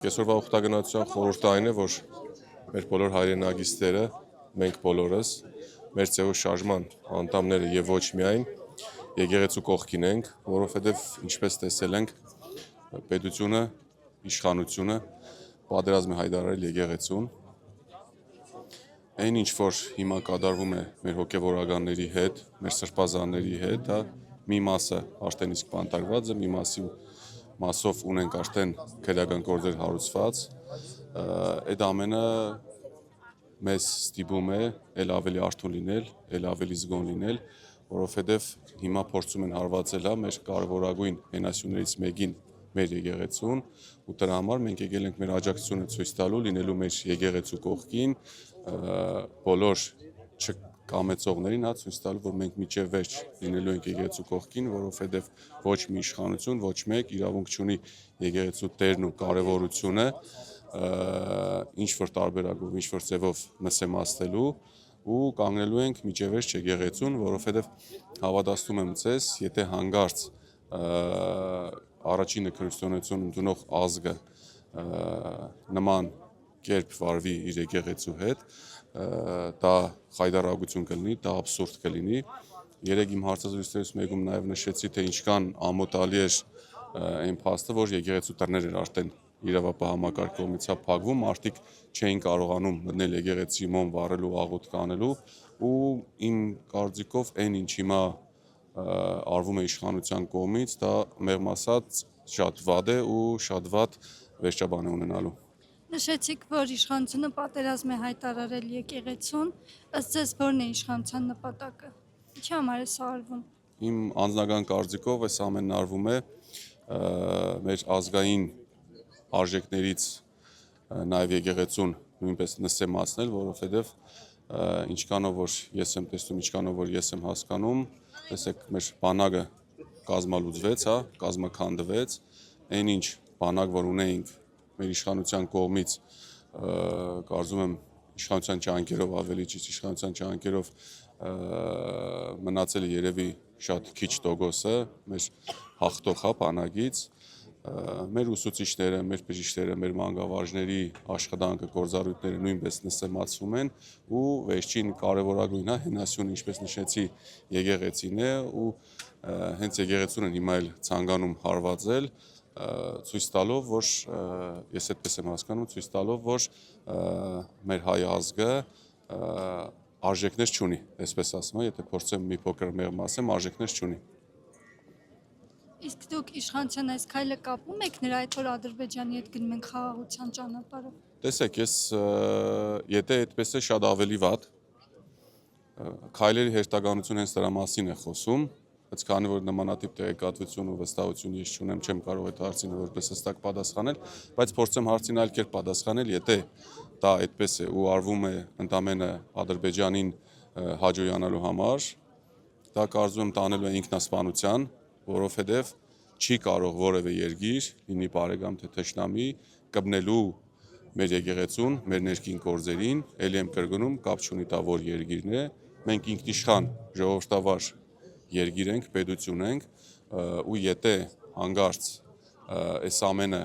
Այսօրվա ուխտագնացության խորհուրդը այն է, որ մեր բոլոր հայրենագիստերը, մենք բոլորս, մեր ՑԵՕ շարժման անդամները եւ ոչ միայն եկեղեցու կողքին ենք, որովհետեւ ինչպես տեսել ենք, պետությունը, իշխանությունը պատերազմ է հայտարարել եկեղեցուն։ Այն ինչ որ հիմա կատարվում է մեր հոգեվորականների հետ, մեր սրբազանների հետ, դա մի մասը արդեն իսկ բանտարկված է, մի մասով ունենք արդեն քրեական գործեր հարուցված, այդ ամենը մեզ ստիպում է ել ավելի արթուն լինել, ել ավելի զգոն լինել, որովհետև հիմա փորձում են հարվածել մեր կարևորագույն հենասյուներից մեկին մեր եկեղեցուն, ու դրա համար մենք եկել ենք մեր աջակցությունը ցույց տալու, լինելու մեր եկեղեցու կողքին, բոլոր չկամեցողներին ցույց տալու, որ մենք միջև վերջ լինելու ենք եկեղեցու կողքին, որովհետև ոչ մի իշխանություն, ոչ մեկ իրավունք չունի եկեղեցու տերն ու կարևորությունը ինչ որ տարբերակով, ինչ որ ձևով նսեմացնելու ու կանգնելու ենք միջև վերջ եկեղեցուն, որովհետև հավատացնում եմ ձեզ, եթե հանկարծ առաջինը քրիստոնեություն ընդունող ազգը նման կերպ վարվի իր եկեղեցու հետ, դա խայտառակություն կլինի, դա աբսուրդ կլինի։ Երեկ իմ հարցազրույցներից մեկում նաև նշեցի, թե ինչքան ամոթալի էր այն փաստը, որ եկեղեցու դռները արդեն իրավապահ համակարգի կողմից փակվում, մարդիկ չէին կարողանում մտնել եկեղեցի մոմ վառելու, աղոթք անելու, ու իմ կարծիքով այն ինչ հիմա արվում է իշխանության կողմից, դա մեղմ ասած շատ վատ է ու շատ վատ վերջաբան է ունենալու։ Նշեցիք, որ իշխանությունը պատերազմ է հայտարարել եկեղեցուն, ըստ ձեզ որն է իշխանության նպատակը, ինչի համար է սա արվում։ Իմ անձնական կարծիքով այս ամենն արվում է մեր ազգային արժեքներից նաև եկեղեցուն նույնպես նսեմացնել, որովհետև ինչքանով որ ես եմ տեսնում, ինչքանով որ ես եմ հասկանում, տեսեք մեր բանակը կազմալուծվեց, կազմաքանդվեց, այն ինչ բանակ որ ունեինք մեր իշխանության կողմից, կարծում եմ իշխանության ջանքերով, ավելի ճիշտ իշխանության ջանքերով մնացել է երևի շատ քիչ տոկոսը մեր հաղթող բանակից, մեր ուսուցիչները, մեր բժիշկները, մեր մանկավարժների աշխատանքը, գործառույթները նույնպես նսեմացվում են ու վերջին կարևորագույնը հենասյունը, ինչպես նշեցի, եկեղեցին է ու հենց եկեղեցուն են հիմա էլ ցանկանում հարվածել, ցույց տալով, որ ես այդպես եմ հասկանում, ցույց տալով, որ մեր հայ ազգը արժեքներ չունի, այսպես ասում եմ, եթե փորձեմ մի փոքր մեղմ ասեմ, արժեքներ չունի։ Իսկ դուք իշխանության այս քայլը կապում եք նրա հետ, որ Ադրբեջանի հետ գնում են խաղաղության ճանապարհով։ Տեսեք, ես եթե այդպես է շատ ավելի վատ, քայլերի հերթականություն հենց դրա մասին է խոսում, բայց քանի որ նմանատիպ տեղեկատվություն ու վստահություն ես չունեմ, չեմ կարող այդ հարցին որպես հստակ պատասխանել, բայց փորձեմ հարցին այլ կերպ պատասխանել, եթե դա այդպես է ու արվում է ընդամենը Ադրբեջանին հաջողանալու համար, դա կարծում եմ տանելու է ինքնասպանության, որովհետև չի կարող որևէ երկիր, լինի բարեկամ թե թշնամի, կպնելու մեր եկեղեցուն, մեր ներքին գործերին, ելի եմ կրկնում, կապ չունի դա որ երկիրն է, մենք ինքնիշխան ժողովրդավար երկիր ենք, պետություն ենք, ու եթե հանկարծ այս ամենը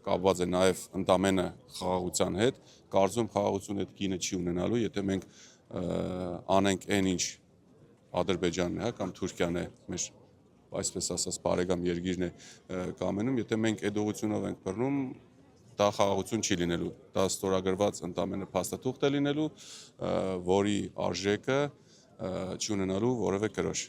կապված է նաև ընդամենը խաղաղության հետ, կարծում խաղաղություն այդ գինը չի ունենալու, եթե մենք անենք այն ինչ Ադրբեջանն է, կամ Թուրքիան է, մեր այսպես ասած բարեկամ երկիրն է կամենում, եթե մենք այդ ուղղությունով ենք բռնում, դա խաղաղություն չի լինելու, դա ստորագրված ընդամենը փաստաթուղթ է լինելու, որի արժեքը չի ունենալու որևէ կրոշ։